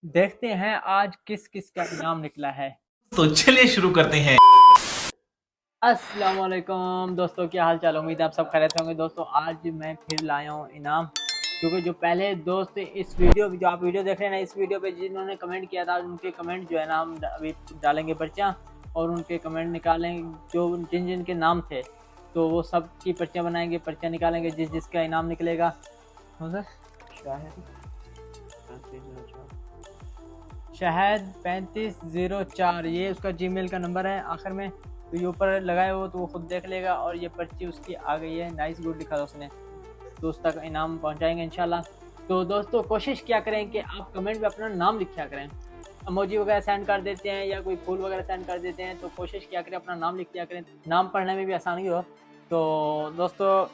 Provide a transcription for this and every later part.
देखते हैं आज किस किस का इनाम निकला है। तो चलिए शुरू करते हैं। अस्सलाम वालेकुम दोस्तों, क्या हाल चाल। उम्मीद है आप सब खैरियत होंगे। दोस्तों आज मैं फिर लाया हूँ इनाम, क्योंकि जो पहले दोस्त इस वीडियो जो आप वीडियो देख रहे हैं ना, इस वीडियो पे जिन्होंने कमेंट किया था उनके कमेंट जो है ना हम अभी डालेंगे पर्चियाँ, और उनके कमेंट निकालेंगे जो जिन जिन के नाम थे, तो वो सब की पर्चियाँ बनाएंगे, पर्चियाँ निकालेंगे जिस जिसका इनाम निकलेगा। कौन सा शहद 3504, ये उसका जीमेल का नंबर है आखिर में, तो ये ऊपर लगाए हो तो वो खुद देख लेगा। और ये पर्ची उसकी आ गई है, नाइस गुड लिखा था उसने, तो उस तक इनाम पहुंचाएंगे इंशाल्लाह। तो दोस्तों कोशिश क्या करें कि आप कमेंट में अपना नाम लिखा करें। इमोजी वगैरह सेंड कर देते हैं या कोई फूल वगैरह सेंड कर देते हैं, तो कोशिश क्या करें अपना नाम लिख दिया करें, नाम पढ़ने में भी आसानी हो। तो दोस्तों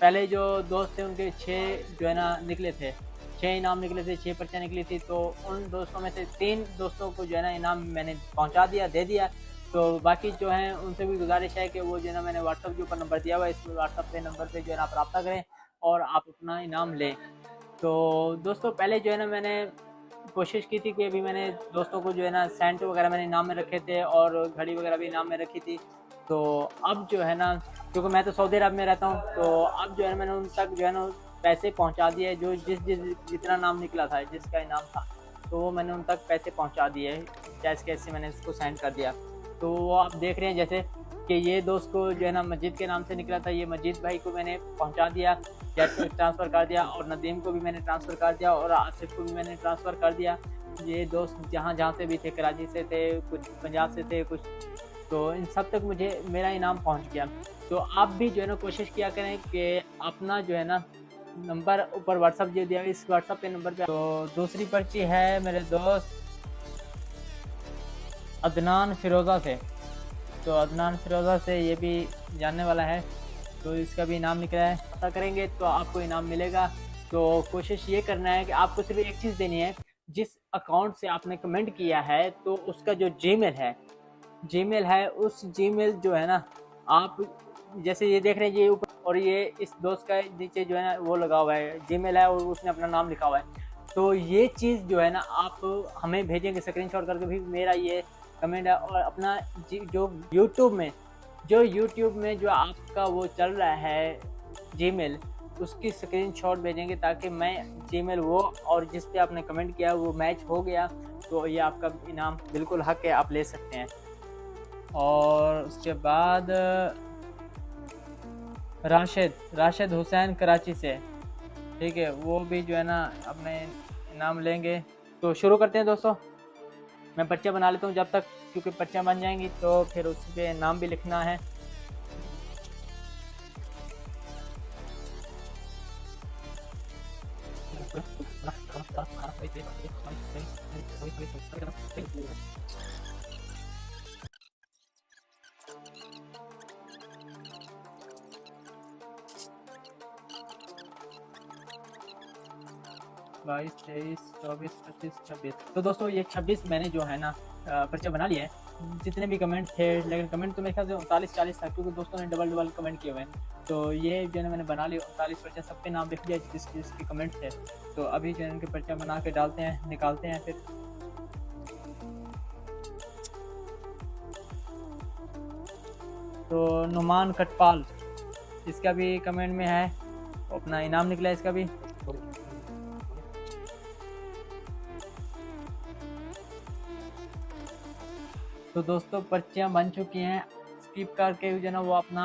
पहले जो दोस्त थे उनके 6 जो है ना निकले थे, 6 इनाम निकले थे, 6 पर्चियाँ निकली थी। तो उन दोस्तों में से 3 दोस्तों को जो है ना इनाम मैंने पहुंचा दिया, दे दिया। तो बाकी जो हैं उनसे भी गुजारिश है कि वो जो है ना मैंने व्हाट्सअप के ऊपर नंबर दिया हुआ है, इस व्हाट्सअप पे नंबर पे जो है ना आप रब्ता करें और आप अपना इनाम लें। तो दोस्तों पहले जो है ना मैंने कोशिश की थी कि अभी मैंने दोस्तों को जो है ना सेंट वगैरह मैंने इनाम में रखे थे और घड़ी वगैरह भी इनाम में रखी थी। तो अब जो है ना, क्योंकि मैं तो सऊदी अरब में रहता हूँ, तो अब जो है मैंने उन तक जो है ना पैसे पहुँचा दिए, जो जितना नाम निकला था, जिसका इनाम था, तो वो मैंने उन तक पैसे पहुँचा दिए, कैश कैसे मैंने उसको सेंड कर दिया। तो वो आप देख रहे हैं जैसे कि ये दोस्त को जो है ना मस्जिद के नाम से निकला था, ये मस्जिद भाई को मैंने पहुँचा दिया, ट्रांसफ़र कर दिया, और नदीम को भी मैंने ट्रांसफ़र कर दिया, और आसिफ को भी मैंने ट्रांसफ़र कर दिया। ये दोस्त जहाँ जहाँ से भी थे, कराची से थे, कुछ पंजाब से थे, कुछ, तो इन सब तक मुझे मेरा इनाम पहुँच गया। तो आप भी जो है ना कोशिश किया करें कि अपना जो है ना नंबर ऊपर व्हाट्सअप जो दिया, इस व्हाट्सअप के नंबर पे। तो दूसरी पर्ची है मेरे दोस्त अदनान फ़िरोज़ा से। तो अदनान फ़िरोज़ा से ये भी जानने वाला है, तो इसका भी इनाम निकला है। पता करेंगे तो आपको इनाम मिलेगा। तो कोशिश ये करना है कि आपको सिर्फ एक चीज़ देनी है, जिस अकाउंट से आपने कमेंट किया है तो उसका जो जीमेल है उस जीमेल जो है ना, आप जैसे ये देख रहे हैं ये ऊपर, और ये इस दोस्त का नीचे जो है ना वो लगा हुआ है, जीमेल है और उसने अपना नाम लिखा हुआ है। तो ये चीज़ जो है ना आप हमें भेजेंगे स्क्रीनशॉट करके भी, मेरा ये कमेंट है, और अपना जो यूट्यूब में जो आपका वो चल रहा है जीमेल, उसकी स्क्रीनशॉट भेजेंगे, ताकि मैं जीमेल वो और जिस पे आपने कमेंट किया वो मैच हो गया, तो ये आपका इनाम बिल्कुल हक है, आप ले सकते हैं। और उसके बाद राशिद हुसैन कराची से, ठीक है, वो भी जो है ना अपने इनाम लेंगे। तो शुरू करते हैं दोस्तों, मैं पर्चियाँ बना लेता हूँ जब तक, क्योंकि पर्चियाँ बन जाएंगी तो फिर उस पर नाम भी लिखना है। बाईस, तेईस, चौबीस, पच्चीस, छब्बीस। तो दोस्तों ये 26 मैंने जो है ना पर्चा बना लिया है। जितने भी कमेंट थे, लेकिन कमेंट तो मेरे ख्याल से 39-40 था, क्योंकि दोस्तों ने डबल डबल कमेंट किए हुए हैं। तो ये जो है मैंने बना लिया 39 पर्चा, सब पे नाम लिख दिया जिसके कमेंट थे। तो अभी जो है इनके पर्चा बना के डालते हैं, निकालते हैं फिर। तो नुमान कटपाल, इसका भी कमेंट में है, अपना इनाम निकला है इसका भी। तो दोस्तों पर्चियाँ बन चुकी हैं, स्किप करके जो है ना वो अपना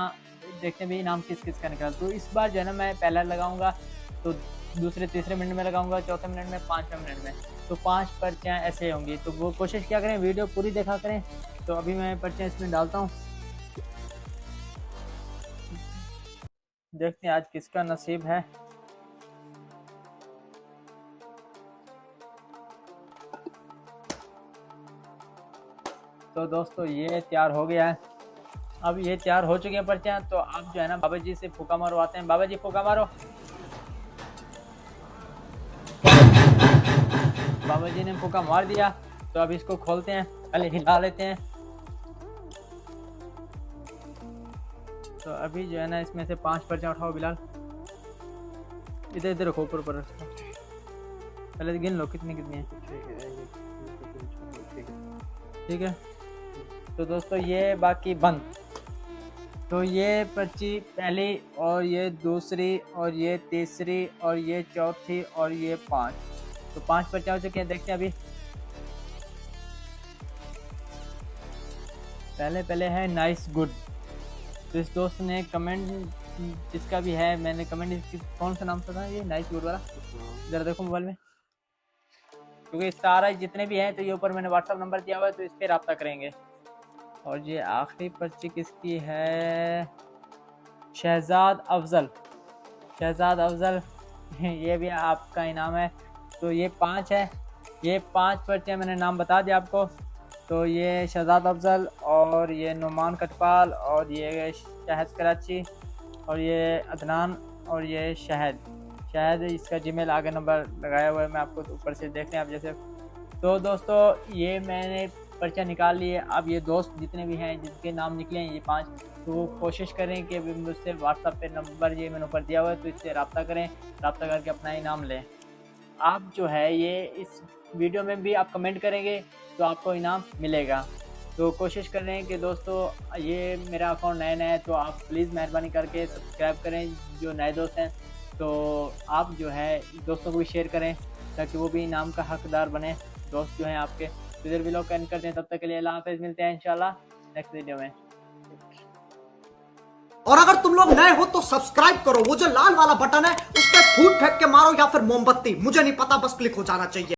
देखते भी इनाम किस किस का निकला। तो इस बार जो है ना मैं पहला लगाऊंगा, तो दूसरे तीसरे मिनट में लगाऊंगा, चौथे मिनट में, 5वें मिनट में, तो 5 पर्चियाँ ऐसे होंगी। तो वो कोशिश क्या करें, वीडियो पूरी देखा करें। तो अभी मैं पर्चियाँ इसमें डालता हूँ, देखते हैं आज किसका नसीब है। तो दोस्तों ये तैयार हो गया है, अब ये तैयार हो चुकी हैं पर्चियाँ। तो आप जो है ना बाबा जी से फूका मारवाते हैं, बाबा जी फूका मारो। बाबा जी ने फूका मार दिया। तो अब इसको खोलते हैं, पहले हिला लेते हैं। तो अभी जो है ना इसमें से 5 पर्चा उठाओ बिलाल, इधर इधर रखो, ऊपर ऊपर रखो। पहले गिन लो कितनी कितनी है। ठीक है, 1 2 3 4 ठीक है। ठीक है, तो दोस्तों ये बाकी बंद। तो ये पर्ची पहली और ये दूसरी और ये तीसरी और ये चौथी और ये 5, तो 5 पर्चियाँ हो चुकी हैं। देखते हैं अभी। पहले है नाइस गुड। तो इस दोस्त ने कमेंट, जिसका भी है, मैंने कमेंट कौन सा नाम था ये नाइस गुड वाला, ज़रा देखो मोबाइल में, क्योंकि सारा जितने भी हैं तो ये ऊपर मैंने व्हाट्सअप नंबर दिया हुआ है, तो इस पर रब्ता करेंगे। और ये आखिरी पर्ची किसकी है? शहजाद अफजल। शहजाद अफजल ये भी आपका इनाम है। तो ये 5 है, ये 5 पर्चियाँ मैंने नाम बता दिया आपको। तो ये शहजाद अफजल और ये नुमान कटपाल और ये शहद कराची और ये अदनान और ये शहद इसका जीमेल आगे नंबर लगाया हुआ है, मैं आपको ऊपर से देख लें आप जैसे। तो दोस्तों ये मैंने पर्चा निकाल लिए। अब ये दोस्त जितने भी हैं जिनके नाम निकले हैं ये 5, तो वो कोशिश करें कि अभी मुझसे व्हाट्सअप पे नंबर ये मैंने ऊपर दिया हुआ है, तो इससे रब्ता करें, रब्ता करके अपना इनाम लें। आप जो है ये इस वीडियो में भी आप कमेंट करेंगे तो आपको इनाम मिलेगा। तो कोशिश करें कि दोस्तों ये मेरा अकाउंट नया है, तो आप प्लीज़ मेहरबानी करके सब्सक्राइब करें जो नए दोस्त हैं। तो आप जो है दोस्तों को भी शेयर करें ताकि वो भी इनाम का हकदार बने, दोस्त जो हैं आपके। तो इधर व्लॉग का एंड करते हैं, तब तक के लिए अल्लाह हाफ़िज़, मिलते हैं इंशाल्लाह नेक्स्ट वीडियो में। और अगर तुम लोग नए हो तो सब्सक्राइब करो, वो जो लाल वाला बटन है उस पर फूट फेंक के मारो या फिर मोमबत्ती, मुझे नहीं पता, बस क्लिक हो जाना चाहिए।